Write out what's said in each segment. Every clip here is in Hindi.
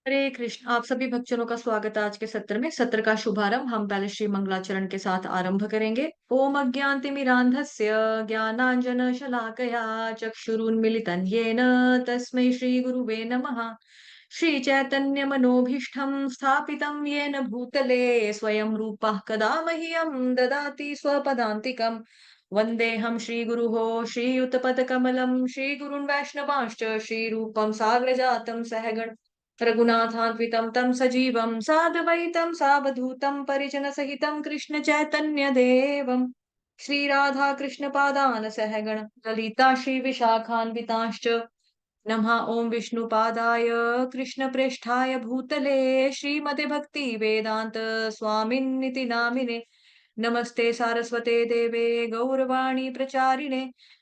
हरे कृष्ण। आप सभी भक्तजनों का स्वागत है आज के सत्र में। सत्र का शुभारंभ हम पहले श्री मंगलाचरण के साथ आरंभ करेंगे। ओम अज्ञानतिमिरान्धस्य ज्ञानांजन शलाकया चक्षुरुन्मिलितं येन तस्मै श्री गुरुवे नमः। श्री चैतन्य मनोभीष्टं स्थापितं येन भूतले स्वयं रूपः कदा मह्यं ददाति स्वपदान्तिकम्। वन्देऽहं श्रीगुरुः श्रीयुतपदकमलं श्रीगुरुन् वैष्णवांश्च श्रीरूपं साग्रजातं सहगण रघुनाथान्वितं तं सजीवं साद्वैतं सावधूतं परिजनसहितं कृष्ण चैतन्य देवं श्रीराधा कृष्णपादान् सहगण ललिता श्रीविशाखान्वितांश्च नमः। ओं विष्णुपादाय कृष्णप्रेष्ठाय भूतले श्रीमते भक्ति वेदांत स्वामिन्निति नामिने नमस्ते सारस्वते देवे गौरवाणी प्रचारिणे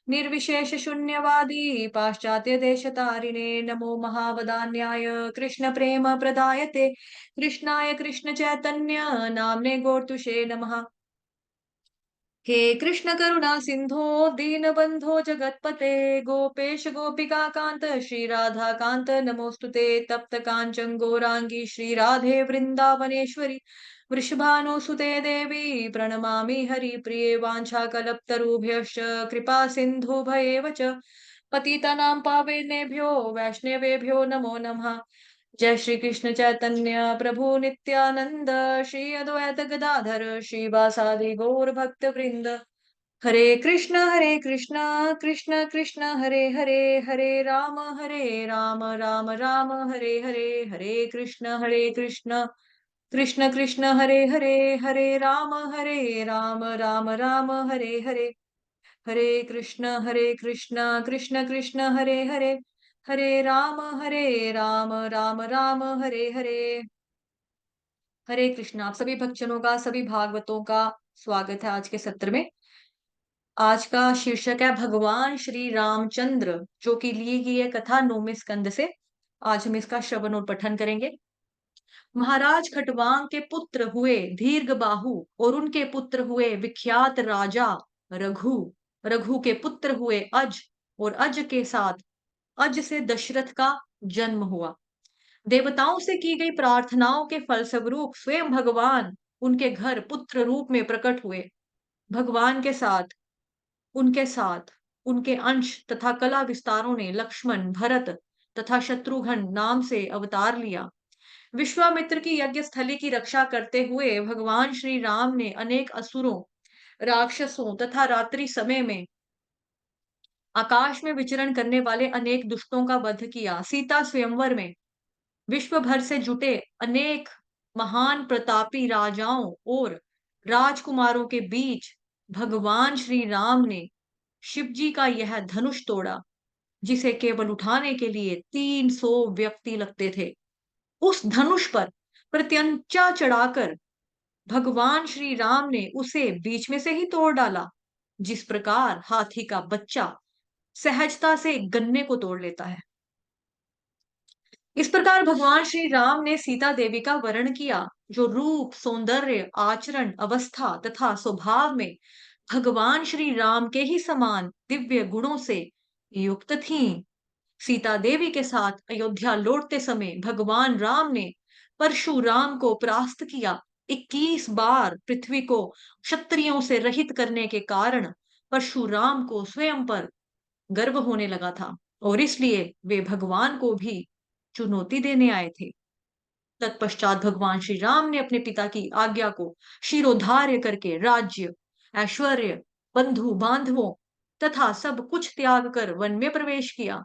निर्विशेष शून्यवादी पाश्चात्य देशतारिणे नमो महावदान्याय कृष्ण प्रेम प्रदायते कृष्णाय कृष्ण चैतन्य नाम्ने गोर्तुषे नमः। हे कृष्ण करुणा सिंधो दीनबंधो जगतपते गोपेश गोपिका कांत श्री राधा कांत नमोस्तुते तप्त कांचन गौरांगी श्री राधे वृंदावनेश्वरी वृषभानुसुते देवी प्रणमामि हरिप्रिये वाञ्छाकल्पतरुभ्यश्च कृपा सिन्धुभ्येव च पतितानां पावनेभ्यो वैष्णवेभ्यो नमो नमः। जय श्री कृष्ण चैतन्य प्रभु नित्यानंद श्री अद्वैत गदाधर श्रीवासादि गौर भक्त वृंद। हरे कृष्ण कृष्ण कृष्ण हरे हरे हरे राम राम राम हरे हरे। हरे कृष्ण कृष्ण कृष्ण हरे हरे राम राम हरे हरे। हरे कृष्ण कृष्ण कृष्ण हरे हरे राम राम हरे हरे। हरे कृष्ण। आप सभी भक्तजनों का सभी भागवतों का स्वागत है आज के सत्र में। आज का शीर्षक है भगवान श्री रामचंद्र, जो कि ली गई है कथा 9वें स्कंद से। आज हम इसका श्रवण और पठन करेंगे। महाराज खटवांग के पुत्र हुए दीर्घबाहु और उनके पुत्र हुए विख्यात राजा रघु। रघु के पुत्र हुए अज और अज के साथ अज से दशरथ का जन्म हुआ। देवताओं से की गई प्रार्थनाओं के फलस्वरूप स्वयं भगवान उनके घर पुत्र रूप में प्रकट हुए। भगवान के साथ उनके साथ उनके अंश तथा कला विस्तारों ने लक्ष्मण भरत तथा शत्रुघ्न नाम से अवतार लिया। विश्वामित्र की यज्ञ स्थली की रक्षा करते हुए भगवान श्री राम ने अनेक असुरों राक्षसों तथा रात्रि समय में आकाश में विचरण करने वाले अनेक दुष्टों का वध किया। सीता स्वयंवर में विश्व भर से जुटे अनेक महान प्रतापी राजाओं और राजकुमारों के बीच भगवान श्री राम ने शिव जी का यह धनुष तोड़ा, जिसे केवल उठाने के लिए 300 व्यक्ति लगते थे। उस धनुष पर प्रत्यंचा चढ़ाकर भगवान श्री राम ने उसे बीच में से ही तोड़ डाला, जिस प्रकार हाथी का बच्चा सहजता से गन्ने को तोड़ लेता है। इस प्रकार भगवान श्री राम ने सीता देवी का वर्ण किया, जो रूप सौंदर्य आचरण अवस्था तथा स्वभाव में भगवान श्री राम के ही समान दिव्य गुणों से युक्त थीं। सीता देवी के साथ अयोध्या लौटते समय भगवान राम ने परशुराम को परास्त किया। 21 बार पृथ्वी को क्षत्रियों से रहित करने के कारण परशुराम को स्वयं पर गर्व होने लगा था और इसलिए वे भगवान को भी चुनौती देने आए थे। तत्पश्चात भगवान श्री राम ने अपने पिता की आज्ञा को शिरोधार्य करके राज्य ऐश्वर्य बंधु बांधवों तथा सब कुछ त्याग कर वन में प्रवेश किया।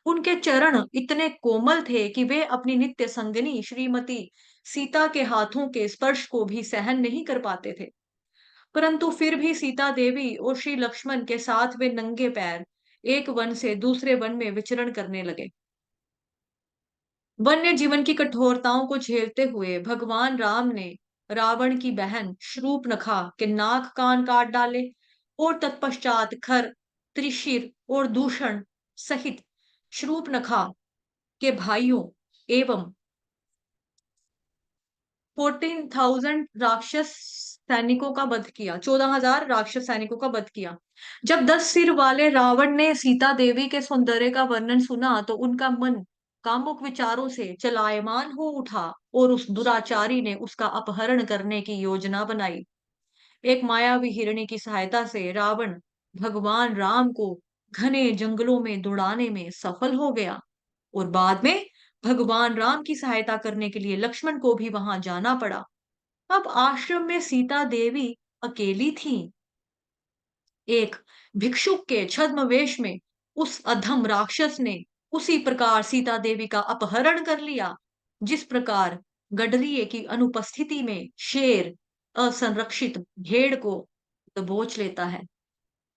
उनके चरण इतने कोमल थे कि वे अपनी नित्य संगिनी श्रीमती सीता के हाथों के स्पर्श को भी सहन नहीं कर पाते थे। परंतु फिर भी सीता देवी और श्री लक्ष्मण के साथ वे नंगे पैर एक वन से दूसरे वन में विचरण करने लगे। वन्य जीवन की कठोरताओं को झेलते हुए भगवान राम ने रावण की बहन शूर्पणखा के नाक कान काट डाले और तत्पश्चात खर त्रिशिर और दूषण सहित शूर्पणखा के भाइयों एवं 14,000 राक्षस सैनिकों का वध किया। 14,000 राक्षस सैनिकों का वध किया। जब 10 सिर वाले रावण ने सीता देवी के सौंदर्य का वर्णन सुना तो उनका मन कामुक विचारों से चलायमान हो उठा और उस दुराचारी ने उसका अपहरण करने की योजना बनाई। एक मायावी हिरणी की सहायता से रावण भगवान राम को घने जंगलों में दौड़ाने में सफल हो गया और बाद में भगवान राम की सहायता करने के लिए लक्ष्मण को भी वहां जाना पड़ा। अब आश्रम में सीता देवी अकेली थी। एक भिक्षुक के छद्म में उस अधम राक्षस ने उसी प्रकार सीता देवी का अपहरण कर लिया, जिस प्रकार गडरिये की अनुपस्थिति में शेर असंरक्षित भेड़ को दबोच लेता है।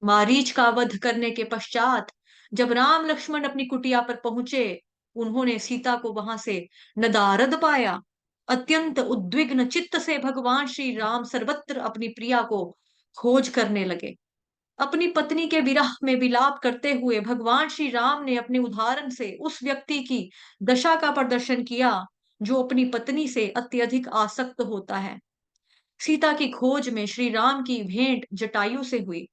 मारीच का वध करने के पश्चात जब राम लक्ष्मण अपनी कुटिया पर पहुंचे, उन्होंने सीता को वहां से नदारद पाया। अत्यंत उद्विग्न चित्त से भगवान श्री राम सर्वत्र अपनी प्रिया को खोज करने लगे। अपनी पत्नी के विरह में विलाप करते हुए भगवान श्री राम ने अपने उदाहरण से उस व्यक्ति की दशा का प्रदर्शन किया जो अपनी पत्नी से अत्यधिक आसक्त होता है। सीता की खोज में श्री राम की भेंट जटायु से हुई।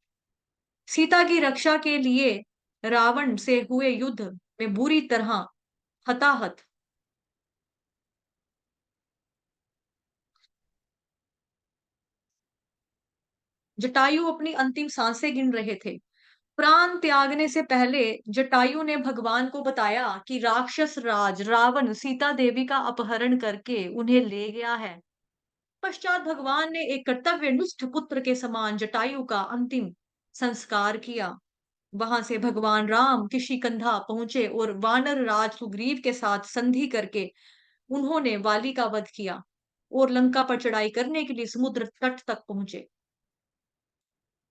सीता की रक्षा के लिए रावण से हुए युद्ध में बुरी तरह हताहत जटायु अपनी अंतिम सांसें गिन रहे थे। प्राण त्यागने से पहले जटायु ने भगवान को बताया कि राक्षस राज रावण सीता देवी का अपहरण करके उन्हें ले गया है। पश्चात भगवान ने एक कर्तव्यनिष्ठ पुत्र के समान जटायु का अंतिम संस्कार किया। वहां से भगवान राम किशिकंधा पहुंचे और वानर राज सुग्रीव के साथ संधि करके उन्होंने वाली का वध किया और लंका पर चढ़ाई करने के लिए समुद्र तट तक पहुंचे।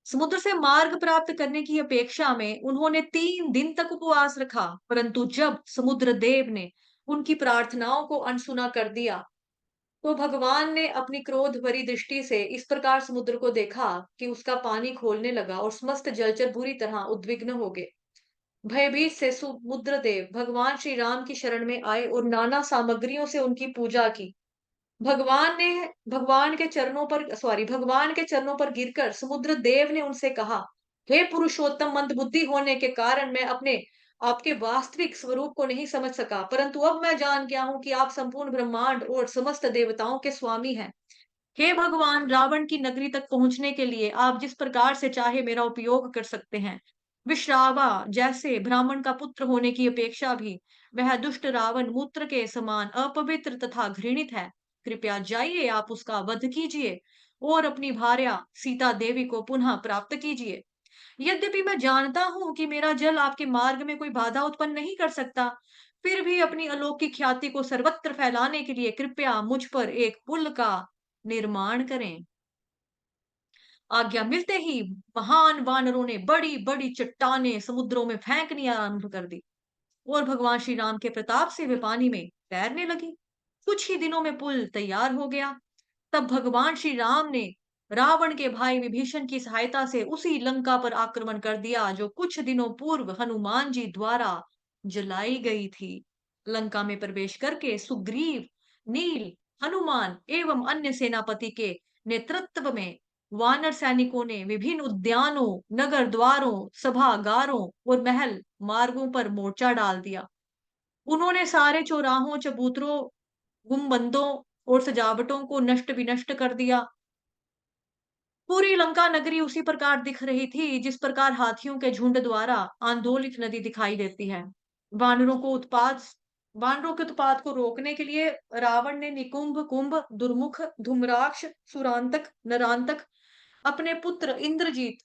समुद्र से मार्ग प्राप्त करने की अपेक्षा में उन्होंने 3 दिन तक उपवास रखा, परंतु जब समुद्र देव ने उनकी प्रार्थनाओं को अनसुना कर दिया, तो भगवान ने अपनी क्रोध भरी दृष्टि से इस प्रकार समुद्र को देखा कि उसका पानी खोलने लगा और समस्त जलचर बुरी तरह उद्विग्न हो गए। भयभीत से समुद्र देव भगवान श्री राम की शरण में आए और नाना सामग्रियों से उनकी पूजा की। भगवान ने भगवान के चरणों पर गिरकर समुद्र देव ने उनसे कहा, हे पुरुषोत्तम, मंदबुद्धि होने के कारण मैं अपने आपके वास्तविक स्वरूप को नहीं समझ सका, परंतु अब मैं जान गया हूं कि आप संपूर्ण ब्रह्मांड और समस्त देवताओं के स्वामी हैं। हे भगवान, रावण की नगरी तक पहुंचने के लिए आप जिस प्रकार से चाहे मेरा उपयोग कर सकते हैं। विश्रावा जैसे ब्राह्मण का पुत्र होने की अपेक्षा भी वह दुष्ट रावण मूत्र के समान अपवित्र तथा घृणित है। कृपया जाइए, आप उसका वध कीजिए और अपनी भार्या सीता देवी को पुनः प्राप्त कीजिए। यद्यपि मैं जानता हूं कि मेरा जल आपके मार्ग में कोई बाधा उत्पन्न नहीं कर सकता, फिर भी अपनी अलौकिक ख्याति को सर्वत्र फैलाने के लिए कृपया मुझ पर एक पुल का निर्माण करें। आज्ञा मिलते ही महान वानरों ने बड़ी बड़ी चट्टानें समुद्रों में फेंकनी आरंभ कर दी और भगवान श्री राम के प्रताप से वे पानी में तैरने लगी। कुछ ही दिनों में पुल तैयार हो गया। तब भगवान श्री राम ने रावण के भाई विभीषण की सहायता से उसी लंका पर आक्रमण कर दिया जो कुछ दिनों पूर्व हनुमान जी द्वारा जलाई गई थी। लंका में प्रवेश करके सुग्रीव, नील, हनुमान एवं अन्य सेनापति के नेतृत्व में वानर सैनिकों ने विभिन्न उद्यानों, नगर द्वारों, सभागारों और महल मार्गों पर मोर्चा डाल दिया। उन्होंने सारे चौराहों, चबूतरों, गुम्बदों और सजावटों को नष्ट विनष्ट कर दिया। पूरी लंका नगरी उसी प्रकार दिख रही थी जिस प्रकार हाथियों के झुंड द्वारा आंदोलित नदी दिखाई देती है। वानरों को उत्पात वानरों के उत्पात को रोकने के लिए रावण ने निकुंभ, कुंभ, दुर्मुख, धूम्राक्ष, सुरांतक, नरांतक, अपने पुत्र इंद्रजीत,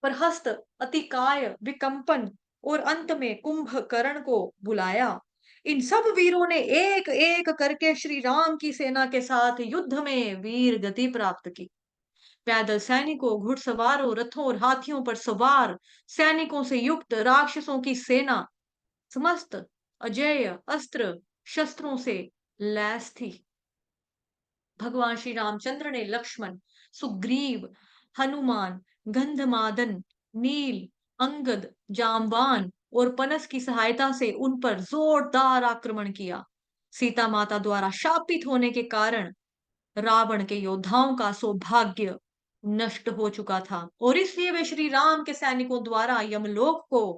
प्रहस्त, अतिकाय, विकंपन और अंत में कुंभकर्ण को बुलाया। इन सब वीरों ने एक एक करके श्री राम की सेना के साथ युद्ध में वीर गति प्राप्त की। पैदल सैनिकों, घुड़सवारों, रथों और हाथियों पर सवार सैनिकों से युक्त राक्षसों की सेना समस्त अजेय अस्त्र शस्त्रों से लैस थी। भगवान श्री रामचंद्र ने लक्ष्मण, सुग्रीव, हनुमान, गंधमादन, नील, अंगद, जामवान और पनस की सहायता से उन पर जोरदार आक्रमण किया। सीता माता द्वारा शापित होने के कारण रावण के योद्धाओं का सौभाग्य नष्ट हो चुका था और इसलिए वे श्री राम के सैनिकों द्वारा यमलोक को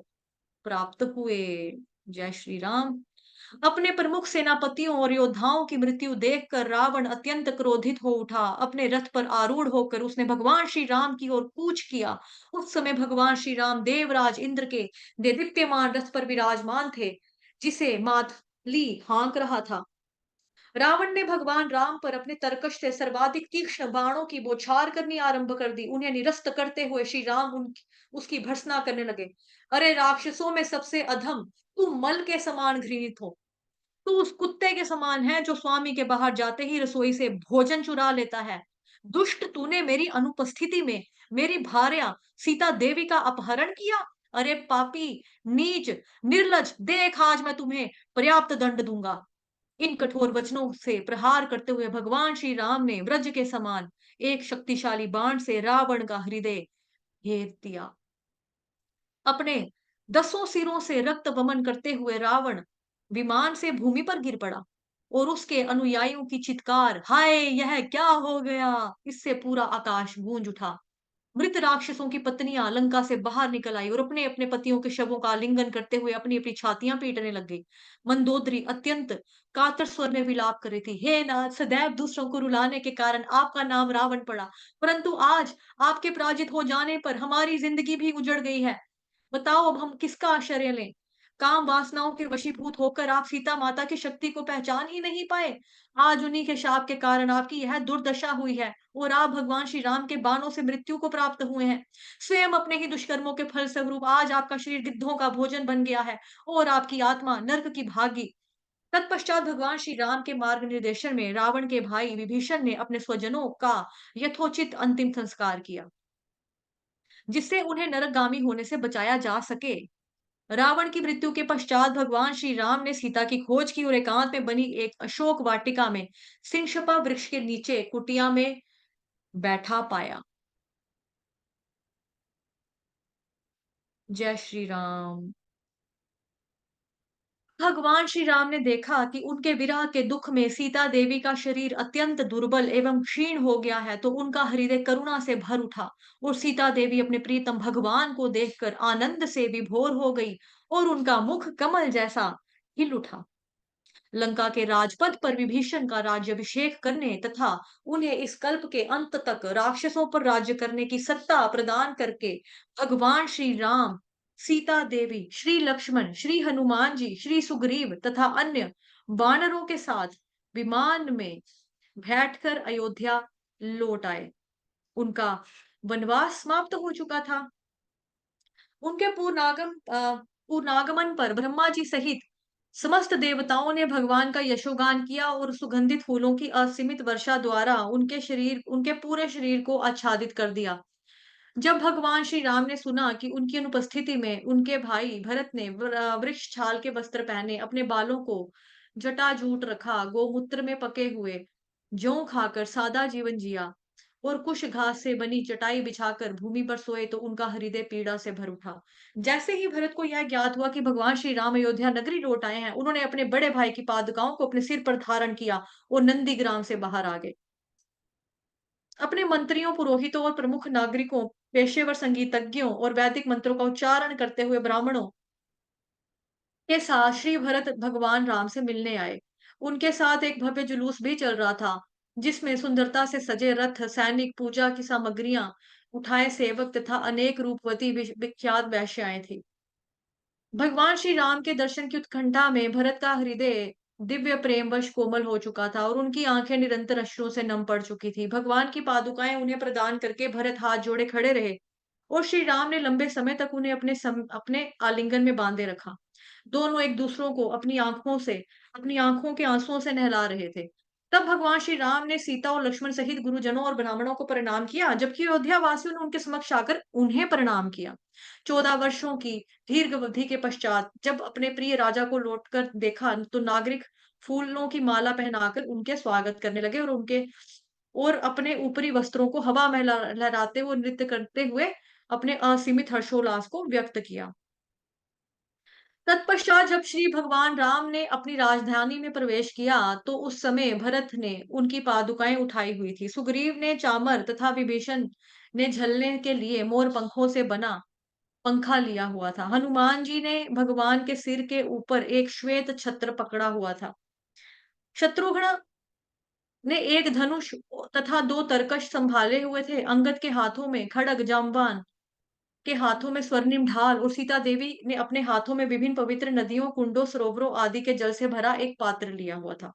प्राप्त हुए। जय श्री राम। अपने प्रमुख सेनापतियों और योद्धाओं की मृत्यु देखकर रावण अत्यंत क्रोधित हो उठा। अपने रथ पर आरूढ़ होकर उसने भगवान श्री राम की ओर कूच किया। उस समय भगवान श्री राम देवराज इंद्र के देदीप्यमान रथ पर विराजमान थे, जिसे मातली हाँक रहा था। रावण ने भगवान राम पर अपने तरकश से सर्वाधिक तीक्ष्ण बाणों की बौछार करनी आरंभ कर दी। उन्हें निरस्त करते हुए श्री राम उसकी भर्त्सना करने लगे। अरे राक्षसों में सबसे अधम, तुम मल के समान घृणित हो। तू उस कुत्ते के समान है जो स्वामी के बाहर जाते ही रसोई से भोजन चुरा लेता है। दुष्ट, तूने मेरी अनुपस्थिति में मेरी भार्या सीता देवी का अपहरण किया। अरे पापी, नीच, निर्लज, देख आज मैं तुम्हें पर्याप्त दंड दूंगा। इन कठोर वचनों से प्रहार करते हुए भगवान श्री राम ने वज्र के समान एक शक्तिशाली बाण से रावण का हृदय भेद दिया। अपने 10 सिरों से रक्त वमन करते हुए रावण विमान से भूमि पर गिर पड़ा और उसके अनुयायियों की चित्कार, हाय यह क्या हो गया, इससे पूरा आकाश गूंज उठा। मृत राक्षसों की पत्नियां लंका से बाहर निकल आई और अपने अपने पतियों के शवों का आलिंगन करते हुए अपनी अपनी छातियां पीटने लग गई। मंदोदरी अत्यंत कातर स्वर में विलाप कर रही थी, हे नाथ, सदैव दूसरों को रुलाने के कारण आपका नाम रावण पड़ा, परंतु आज आपके पराजित हो जाने पर हमारी जिंदगी भी उजड़ गई है। बताओ अब हम किसका आश्रय लें? काम वासनाओं के वशीभूत होकर आप सीता माता की शक्ति को पहचान ही नहीं पाए। आज उन्हीं के शाप के कारण आपकी यह दुर्दशा हुई है और आप भगवान श्री राम के बाणों से मृत्यु को प्राप्त हुए हैं। स्वयं अपने ही दुष्कर्मों के फल स्वरूप आज आपका शरीर गिद्धों का भोजन बन गया है और आपकी आत्मा नर्क की भागी। तत्पश्चात भगवान श्री राम के मार्ग निर्देशन में रावण के भाई विभीषण ने अपने स्वजनों का यथोचित अंतिम संस्कार किया, जिससे उन्हें नरकगामी होने से बचाया जा सके। रावण की मृत्यु के पश्चात भगवान श्री राम ने सीता की खोज की और एकांत में बनी एक अशोक वाटिका में सिंशपा वृक्ष के नीचे कुटिया में बैठा पाया। जय श्री राम। भगवान श्री राम ने देखा कि उनके विरह के दुख में सीता देवी का शरीर अत्यंत दुर्बल एवं क्षीण हो गया है, तो उनका हृदय करुणा से भर उठा और सीता देवी अपने प्रीतम भगवान को देखकर आनंद से विभोर हो गई और उनका मुख कमल जैसा खिल उठा। लंका के राजपथ पर विभीषण का राज्याभिषेक करने तथा उन्हें इस कल्प के अंत तक राक्षसों पर राज्य करने की सत्ता प्रदान करके भगवान श्री राम, सीता देवी, श्री लक्ष्मण, श्री हनुमान जी, श्री सुग्रीव तथा अन्य वानरों के साथ विमान में बैठकर अयोध्या लौट आए। उनका वनवास समाप्त हो चुका था। उनके पूर्णागमन पर ब्रह्मा जी सहित समस्त देवताओं ने भगवान का यशोगान किया और सुगंधित फूलों की असीमित वर्षा द्वारा उनके पूरे शरीर को आच्छादित कर दिया। जब भगवान श्री राम ने सुना कि उनकी अनुपस्थिति में उनके भाई भरत ने वृक्ष छाल के वस्त्र पहने, अपने बालों को जटाजूट रखा, गोमूत्र में पके हुए जौ खाकर सादा जीवन जिया और कुश घास से बनी चटाई बिछाकर भूमि पर सोए, तो उनका हृदय पीड़ा से भर उठा। जैसे ही भरत को यह ज्ञात हुआ कि भगवान श्री राम अयोध्या नगरी लौट आए हैं, उन्होंने अपने बड़े भाई की पादुकाओं को अपने सिर पर धारण किया और नंदीग्राम से बाहर आ गए। अपने मंत्रियों, पुरोहितों और प्रमुख नागरिकों, पेशेवर संगीतज्ञों और वैदिक मंत्रों का उच्चारण करते हुए ब्राह्मणों के साथ श्री भरत भगवान राम से मिलने आए। उनके साथ एक भव्य जुलूस भी चल रहा था, जिसमें सुंदरता से सजे रथ, सैनिक, पूजा की सामग्रियां उठाए सेवक तथा अनेक रूपवती विख्यात वेश्याएं थी। भगवान श्री राम के दर्शन की उत्कंठा में भरत का हृदय दिव्य प्रेमवश कोमल हो चुका था और उनकी आंखें निरंतर अश्रुओं से नम पड़ चुकी थी। भगवान की पादुकाएं उन्हें प्रदान करके भरत हाथ जोड़े खड़े रहे और श्री राम ने लंबे समय तक उन्हें अपने आलिंगन में बांधे रखा। दोनों एक दूसरों को अपनी आंखों के आंसुओं से नहला रहे थे। तब भगवान श्री राम ने सीता और लक्ष्मण सहित गुरुजनों और ब्राह्मणों को प्रणाम किया, जबकि अयोध्या वासियों ने उनके समक्ष आकर उन्हें प्रणाम किया। 14 वर्षों की दीर्घ अवधि के पश्चात जब अपने प्रिय राजा को लौटकर देखा, तो नागरिक फूलों की माला पहनाकर उनके स्वागत करने लगे और अपने ऊपरी वस्त्रों को हवा में लहराते हुए नृत्य करते हुए अपने असीमित हर्षोल्लास को व्यक्त किया। तत्पश्चात जब श्री भगवान राम ने अपनी राजधानी में प्रवेश किया, तो उस समय भरत ने उनकी पादुकाएं उठाई हुई थी। सुग्रीव ने चामर तथा विभीषण ने झलने के लिए मोर पंखों से बना पंखा लिया हुआ था। हनुमान जी ने भगवान के सिर के ऊपर एक श्वेत छत्र पकड़ा हुआ था। शत्रुघ्न ने एक धनुष तथा 2 तरकश सँभाले हुए थे। अंगद के हाथों में खड्ग, जांबान के हाथों में स्वर्णिम ढाल और सीता देवी ने अपने हाथों में विभिन्न पवित्र नदियों, कुंडों, सरोवरों आदि के जल से भरा एक पात्र लिया हुआ था।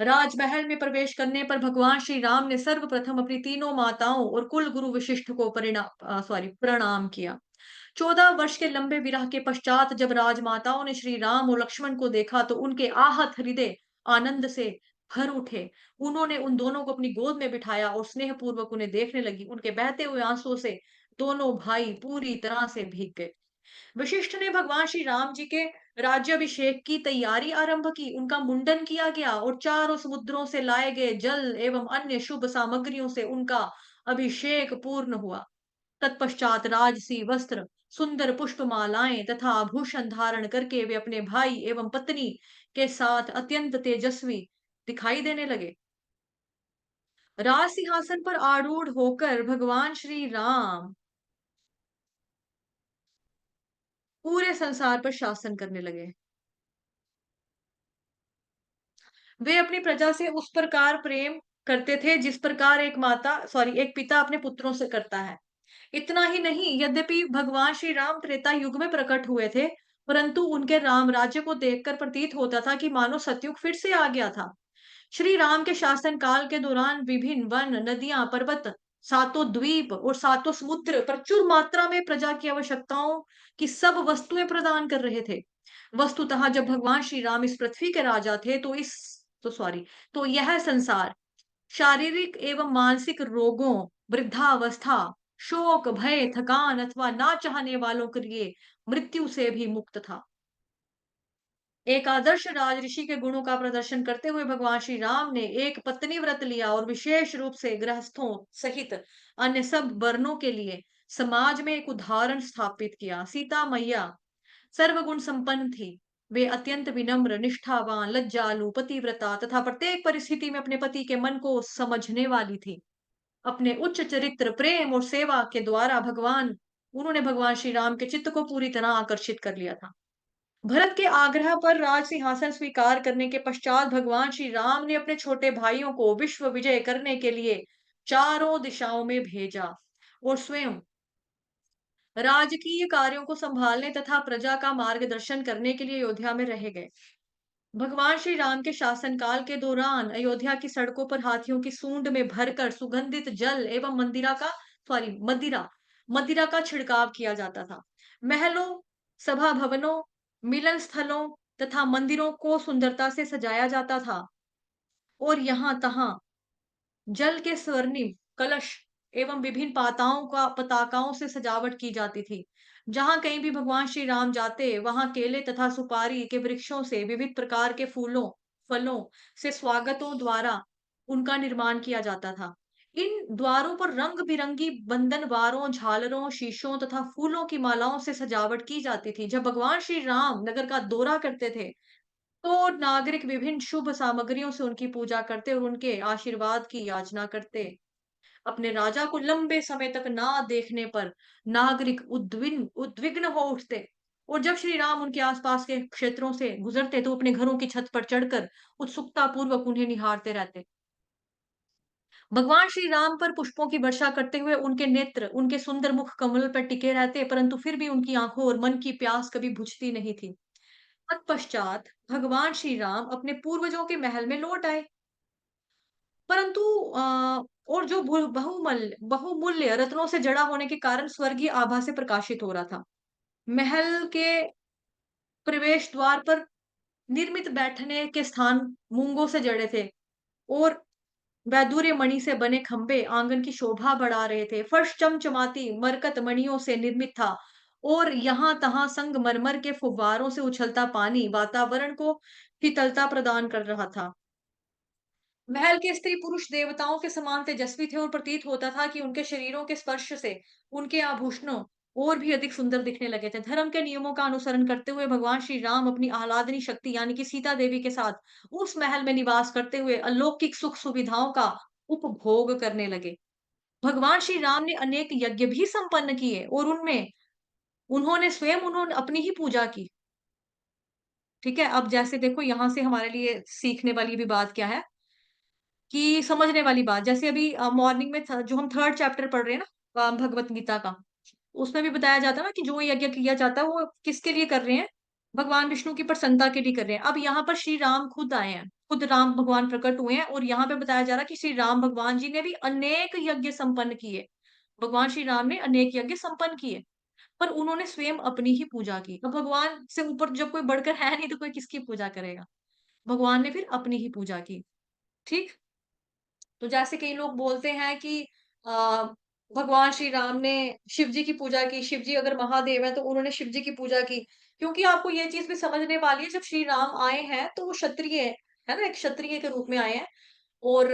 राजमहल में प्रवेश करने पर भगवान श्री राम ने सर्वप्रथम अपनी तीनों माताओं और कुल गुरु वशिष्ठ को प्रणाम किया। 14 वर्ष के लंबे विरह के पश्चात जब राजमाताओं ने श्री राम और लक्ष्मण को देखा तो उनके आहत हृदय आनंद से भर उठे। उन्होंने उन दोनों को अपनी गोद में बिठाया और स्नेहपूर्वक उन्हें देखने लगी। उनके बहते हुए आंसुओं से दोनों भाई पूरी तरह से भीग गए। वशिष्ठ ने भगवान श्री राम जी के राज्याभिषेक की तैयारी आरंभ की। उनका मुंडन किया गया और चारों समुद्रों से लाए गए जल एवं अन्य शुभ सामग्रियों से उनका अभिषेक पूर्ण हुआ। तत्पश्चात राजसी वस्त्र, सुंदर पुष्पमालाएं तथा आभूषण धारण करके वे अपने भाई एवं पत्नी के साथ अत्यंत तेजस्वी दिखाई देने लगे। राज सिंहासन पर आरूढ़ होकर भगवान श्री राम पूरे संसार पर शासन करने लगे। वे अपनी प्रजा से उस प्रकार प्रेम करते थे जिस प्रकार एक पिता अपने पुत्रों से करता है। इतना ही नहीं, यद्यपि भगवान श्री राम त्रेता युग में प्रकट हुए थे, परंतु उनके राम राज्य को देखकर प्रतीत होता था कि मानो सतयुग फिर से आ गया था। श्री राम के शासन काल के दौरान विभिन्न वन, नदियां, पर्वत, सातों द्वीप और सातों समुद्र प्रचुर मात्रा में प्रजा की आवश्यकताओं की सब वस्तुएं प्रदान कर रहे थे। वस्तुतः जब भगवान श्री राम इस पृथ्वी के राजा थे तो सॉरी तो यह संसार शारीरिक एवं मानसिक रोगों, वृद्धावस्था, शोक, भय, थकान अथवा ना चाहने वालों के लिए मृत्यु से भी मुक्त था। एक आदर्श राजऋषि के गुणों का प्रदर्शन करते हुए भगवान श्री राम ने एक पत्नी व्रत लिया और विशेष रूप से गृहस्थों सहित अन्य सब वर्णों के लिए समाज में एक उदाहरण स्थापित किया। सीता मैया सर्वगुण संपन्न थी। वे अत्यंत विनम्र, निष्ठावान, लज्जालु, पतिव्रता तथा प्रत्येक परिस्थिति में अपने पति के मन को समझने वाली थी। अपने उच्च चरित्र, प्रेम और सेवा के द्वारा उन्होंने भगवान श्री राम के चित्त को पूरी तरह आकर्षित कर लिया था। भरत के आग्रह पर राज सिंहासन स्वीकार करने के पश्चात भगवान श्री राम ने अपने छोटे भाइयों को विश्व विजय करने के लिए चारों दिशाओं में भेजा और स्वयं राजकीय कार्यों को संभालने तथा प्रजा का मार्गदर्शन करने के लिए अयोध्या में रह गए। भगवान श्री राम के शासनकाल के दौरान अयोध्या की सड़कों पर हाथियों की सूंड में भरकर सुगंधित जल एवं मदिरा मदिरा का छिड़काव किया जाता था। महलों, सभा भवनों, मिलन स्थलों तथा मंदिरों को सुंदरता से सजाया जाता था और यहाँ तहाँ जल के स्वर्णिम कलश एवं विभिन्न पताकाओं से सजावट की जाती थी। जहां कहीं भी भगवान श्री राम जाते, वहां केले तथा सुपारी के वृक्षों से विविध प्रकार के फलों से स्वागतों द्वारा उनका निर्माण किया जाता था। इन द्वारों पर रंग-बिरंगी बंधनवारों, झालरों, शीशों तथा फूलों की मालाओं से सजावट की जाती थी। जब भगवान श्री राम नगर का दौरा करते थे, तो नागरिक विभिन्न शुभ सामग्रियों से उनकी पूजा करते और उनके आशीर्वाद की याचना करते। अपने राजा को लंबे समय तक ना देखने पर नागरिक उद्विग्न हो उठते और जब श्री राम उनके आसपास के क्षेत्रों से गुजरते तो अपने घरों की छत पर चढ़कर उत्सुकता पूर्वक उन्हें निहारते रहते। भगवान श्री राम पर पुष्पों की वर्षा करते हुए उनके नेत्र उनके सुंदर मुख कमल पर टिके रहते, परंतु फिर भी उनकी आंखों और मन की प्यास कभी बुझती नहीं थी। तत्पश्चात भगवान श्री राम अपने पूर्वजों के महल में लौट आए, परंतु और जो बहुमूल्य रत्नों से जड़ा होने के कारण स्वर्गीय आभा से प्रकाशित हो रहा था। महल के प्रवेश द्वार पर निर्मित बैठने के स्थान मूंगों से जड़े थे और वैदूर्य मणि से बने खंभे आंगन की शोभा बढ़ा रहे थे। फर्श चमचमाती मरकत मणियों से निर्मित था और यहाँ-तहाँ संगमरमर के फुव्वारों से उछलता पानी वातावरण को शीतलता प्रदान कर रहा था। महल के स्त्री पुरुष देवताओं के समान तेजस्वी थे और प्रतीत होता था कि उनके शरीरों के स्पर्श से उनके आभूषणों और भी अधिक सुंदर दिखने लगे थे। धर्म के नियमों का अनुसरण करते हुए भगवान श्री राम अपनी आह्लादनी शक्ति यानी कि सीता देवी के साथ उस महल में निवास करते हुए अलौकिक सुख सुविधाओं का उपभोग करने लगे। भगवान श्री राम ने अनेक यज्ञ भी संपन्न किए और उनमें उन्होंने अपनी ही पूजा की। ठीक है? अब जैसे देखो यहाँ से हमारे लिए सीखने वाली भी बात क्या है कि समझने वाली बात, जैसे अभी मॉर्निंग में जो हम 3rd चैप्टर पढ़ रहे हैं ना भगवत गीता का, उसमें भी बताया जाता है ना कि जो यज्ञ किया जाता है वो किसके लिए कर रहे हैं? भगवान विष्णु की प्रसन्नता के लिए कर रहे हैं। अब यहाँ पर श्री राम खुद आए हैं, खुद राम भगवान प्रकट हुए हैं और यहाँ पे बताया जा रहा है कि श्री राम भगवान जी ने भी अनेक यज्ञ संपन्न किए। भगवान श्री राम ने अनेक यज्ञ संपन्न किए, पर उन्होंने स्वयं अपनी ही पूजा की। अब भगवान से ऊपर जब कोई बढ़कर है नहीं तो कोई किसकी पूजा करेगा? भगवान ने फिर अपनी ही पूजा की। ठीक? तो जैसे कई लोग बोलते हैं कि अ, भगवान श्री राम ने शिव जी की पूजा की, शिव जी अगर महादेव हैं तो उन्होंने शिव जी की पूजा की। क्योंकि आपको ये चीज़ भी समझने वाली है, जब श्री राम आए हैं तो वो क्षत्रिय है ना? एक क्षत्रिय के रूप में आए हैं और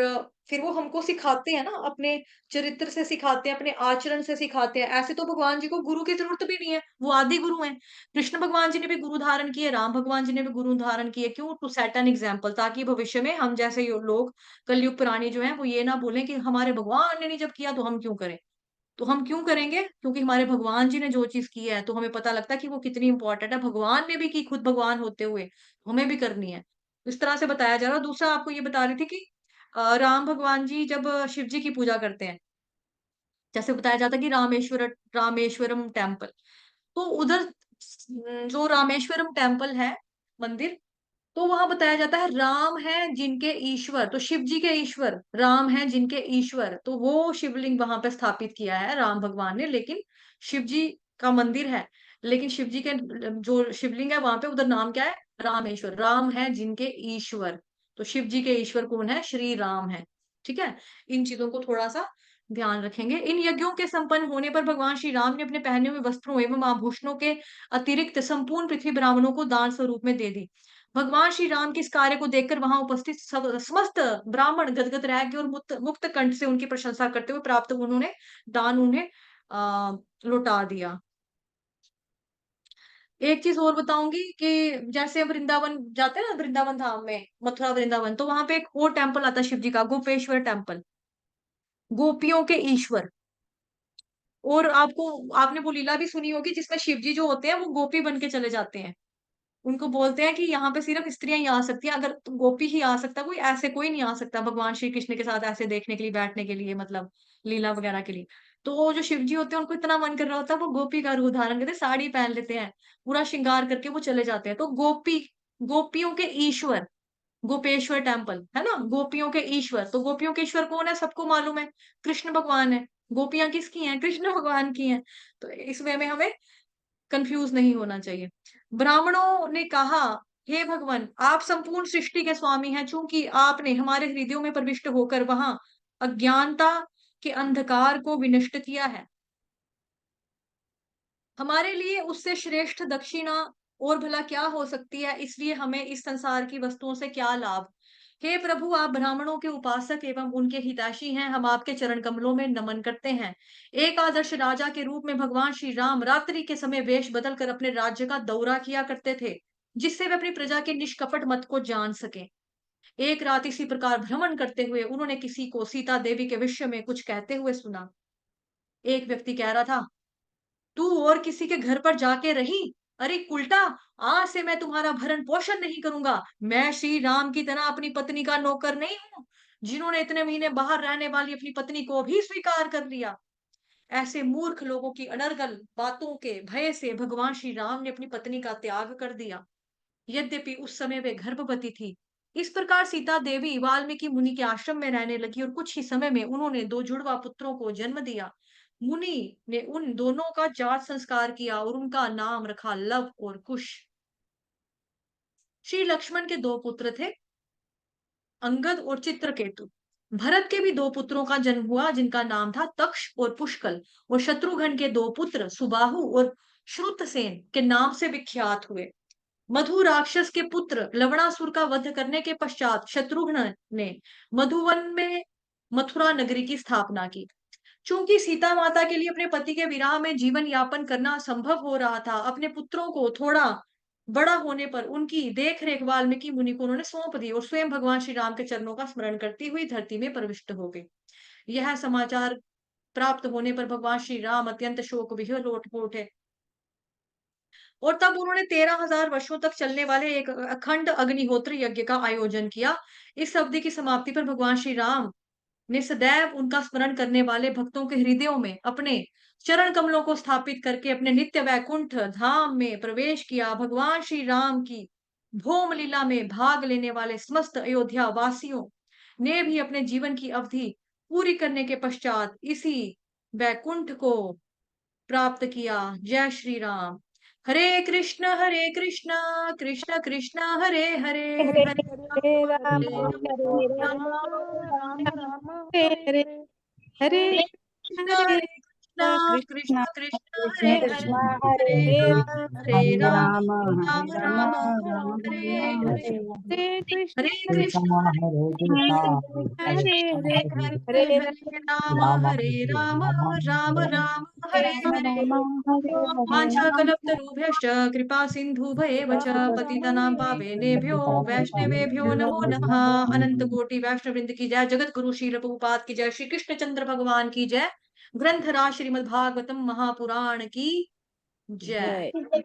फिर वो हमको सिखाते हैं ना, अपने चरित्र से सिखाते हैं, अपने आचरण से सिखाते हैं। ऐसे तो भगवान जी को गुरु की ज़रूरत भी नहीं है, वो आदि गुरु हैं। कृष्ण भगवान जी ने भी गुरु धारण किए, राम भगवान जी ने भी गुरु धारण किए। क्यों? टू सेट एन एग्जाम्पल, ताकि भविष्य में हम जैसे यो लोग कलयुग प्राणी जो हैं, वो ये ना बोलें कि हमारे भगवान ने नहीं जब किया तो हम क्यों करें? तो हम क्यों करेंगे? क्योंकि हमारे भगवान जी ने जो चीज़ की है, तो हमें पता लगता है कि वो कितनी इम्पोर्टेंट है। भगवान ने भी की खुद भगवान होते हुए, हमें भी करनी है। इस तरह से बताया जा रहा है। दूसरा आपको ये बता रही थी कि राम भगवान जी जब शिव जी की पूजा करते हैं, जैसे बताया जाता है कि रामेश्वरम टेम्पल, तो उधर जो रामेश्वरम टेम्पल है, मंदिर, तो वहाँ बताया जाता है राम है जिनके ईश्वर, तो शिव जी के ईश्वर, राम हैं जिनके ईश्वर, तो वो शिवलिंग वहाँ पे स्थापित किया है राम भगवान ने, लेकिन शिव जी का मंदिर है, लेकिन शिव जी के जो शिवलिंग है वहाँ पे उधर नाम क्या है? रामेश्वर, राम है जिनके ईश्वर, तो शिव जी के ईश्वर कौन है? श्री राम है। ठीक है? इन चीज़ों को थोड़ा-सा ध्यान रखेंगे। इन यज्ञों के संपन्न होने पर भगवान श्री राम ने अपने पहने हुए वस्त्रों एवं आभूषणों के अतिरिक्त संपूर्ण पृथ्वी ब्राह्मणों को दान स्वरूप में दे दी। भगवान श्री राम के इस कार्य को देखकर वहां उपस्थित सब समस्त ब्राह्मण गदगद रह गए और मुक्त मुक्त कंठ से उनकी प्रशंसा करते हुए प्राप्त उन्होंने दान उन्हें लौटा दिया। एक चीज और बताऊंगी कि जैसे हम वृंदावन जाते हैं ना, वृंदावन धाम में, मथुरा वृंदावन, तो वहां पे एक और टेम्पल आता है शिव जी का, गोपेश्वर टेम्पल, गोपियों के ईश्वर। और आपने वो लीला भी सुनी होगी जिसमें शिव जी जो होते हैं वो गोपी बन के चले जाते हैं। उनको बोलते हैं कि यहाँ पे सिर्फ स्त्रियाँ ही आ सकती हैं, अगर गोपी ही आ सकता है, कोई ऐसे कोई नहीं आ सकता भगवान श्री कृष्ण के साथ ऐसे देखने के लिए, बैठने के लिए, मतलब लीला वगैरह के लिए। तो वो जो शिव जी होते हैं उनको इतना मन कर रहा होता है, वो गोपी का रूप धारण करते हैं, साड़ी पहन लेते हैं, पूरा श्रृंगार करके वो चले जाते हैं। तो गोपियों के ईश्वर, गोपेश्वर टेम्पल, है ना? गोपियों के ईश्वर, तो गोपियों के ईश्वर कौन है? सबको मालूम है, कृष्ण भगवान है। गोपियाँ किसकी हैं? कृष्ण भगवान की हैं। तो इस वे में हमें कन्फ्यूज़ नहीं होना चाहिए। ब्राह्मणों ने कहा, हे भगवन, आप संपूर्ण सृष्टि के स्वामी हैं, चूँकि आपने हमारे हृदयों में प्रविष्ट होकर वहाँ अज्ञानता के अंधकार को विनष्ट किया है। हमारे लिए उससे श्रेष्ठ दक्षिणा और भला क्या हो सकती है? इसलिए हमें इस संसार की वस्तुओं से क्या लाभ? हे प्रभु, आप ब्राह्मणों के उपासक एवं उनके हितैषी हैं, हम आपके चरण कमलों में नमन करते हैं। एक आदर्श राजा के रूप में भगवान श्री राम रात्रि के समय वेश बदलकर अपने राज्य का दौरा किया करते थे, जिससे वे अपनी प्रजा के निष्कपट मत को जान सकें। एक रात इसी प्रकार भ्रमण करते हुए उन्होंने किसी को सीता देवी के विषय में कुछ कहते हुए सुना। एक व्यक्ति कह रहा था, तू और किसी के घर पर जाके रही? अरे उल्टा, आज से मैं तुम्हारा भरण पोषण नहीं करूंगा। मैं श्री राम की तरह अपनी पत्नी का नौकर नहीं हूँ, जिन्होंने इतने महीने बाहर रहने वाली अपनी पत्नी को भी स्वीकार कर लिया। ऐसे मूर्ख लोगों की अनर्गल बातों के भय से भगवान श्री राम ने अपनी पत्नी का त्याग कर दिया। यद्यपि उस समय वे गर्भवती थी। इस प्रकार सीता देवी वाल्मीकि मुनि के आश्रम में रहने लगी और कुछ ही समय में उन्होंने दो जुड़वा पुत्रों को जन्म दिया। मुनि ने उन दोनों का जात संस्कार किया और उनका नाम रखा लव और कुश। श्री लक्ष्मण के दो पुत्र थे, अंगद और चित्रकेतु। भरत के भी दो पुत्रों का जन्म हुआ, जिनका नाम था तक्ष और पुष्कल। और शत्रुघ्न के दो पुत्र सुबाहु और श्रुतसेन के नाम से विख्यात हुए। मधु राक्षस के पुत्र लवणासुर का वध करने के पश्चात शत्रुघ्न ने मधुवन में मथुरा नगरी की स्थापना की। चूंकि सीता माता के लिए अपने पति के विरह में जीवन यापन करना असंभव हो रहा था, अपने पुत्रों को थोड़ा बड़ा होने पर उनकी देख रेख वाल्मीकि मुनि को उन्होंने सौंप दी और स्वयं भगवान श्री राम के चरणों का स्मरण करती हुई धरती में प्रविष्ट हो गई। यह समाचार प्राप्त होने पर भगवान श्री राम अत्यंत शोक विह्वल हो उठे और तब उन्होंने 13,000 वर्षों तक चलने वाले एक अखंड अग्निहोत्र यज्ञ का आयोजन किया। इस अवधि की समाप्ति पर भगवान श्री राम ने सदैव उनका स्मरण करने वाले भक्तों के हृदयों में अपने चरण कमलों को स्थापित करके अपने नित्य वैकुंठ धाम में प्रवेश किया। भगवान श्री राम की भोम लीला में भाग लेने वाले समस्त अयोध्या वासियों ने भी अपने जीवन की अवधि पूरी करने के पश्चात इसी वैकुंठ को प्राप्त किया। जय श्री राम। हरे कृष्ण कृष्ण कृष्ण हरे हरे हरे हरे हरे राम राम हरे राम राम राम राम राम राम हरे हरे हरे हरे हरे हरे कृष्ण कृष्ण कृष्ण कृष्ण हरे हरे कृष्ण हरे हरे हरे हरे हरे राम राम राम हरे राम राम हरे राम हरे हरे हरे कृष्ण हरे कृष्ण कृष्ण हरे कृष्ण हरे हरे हरे हरे हरे राम हरे राम राम राम हरे राम हरे राम हरे वाञ्छाकल्पतरुभ्यश्च कृपा सिन्धुभयेव च पतितानां पावनेभ्यो वैष्णवेभ्यो नमो नमः। अनंत कोटि वैष्णव वृंद की जय। जगत गुरु श्री प्रभुपाद की जय। श्री कृष्ण चंद्र भगवान की जय। ग्रंथराज श्रीमद् भागवतम महापुराण की जय। जय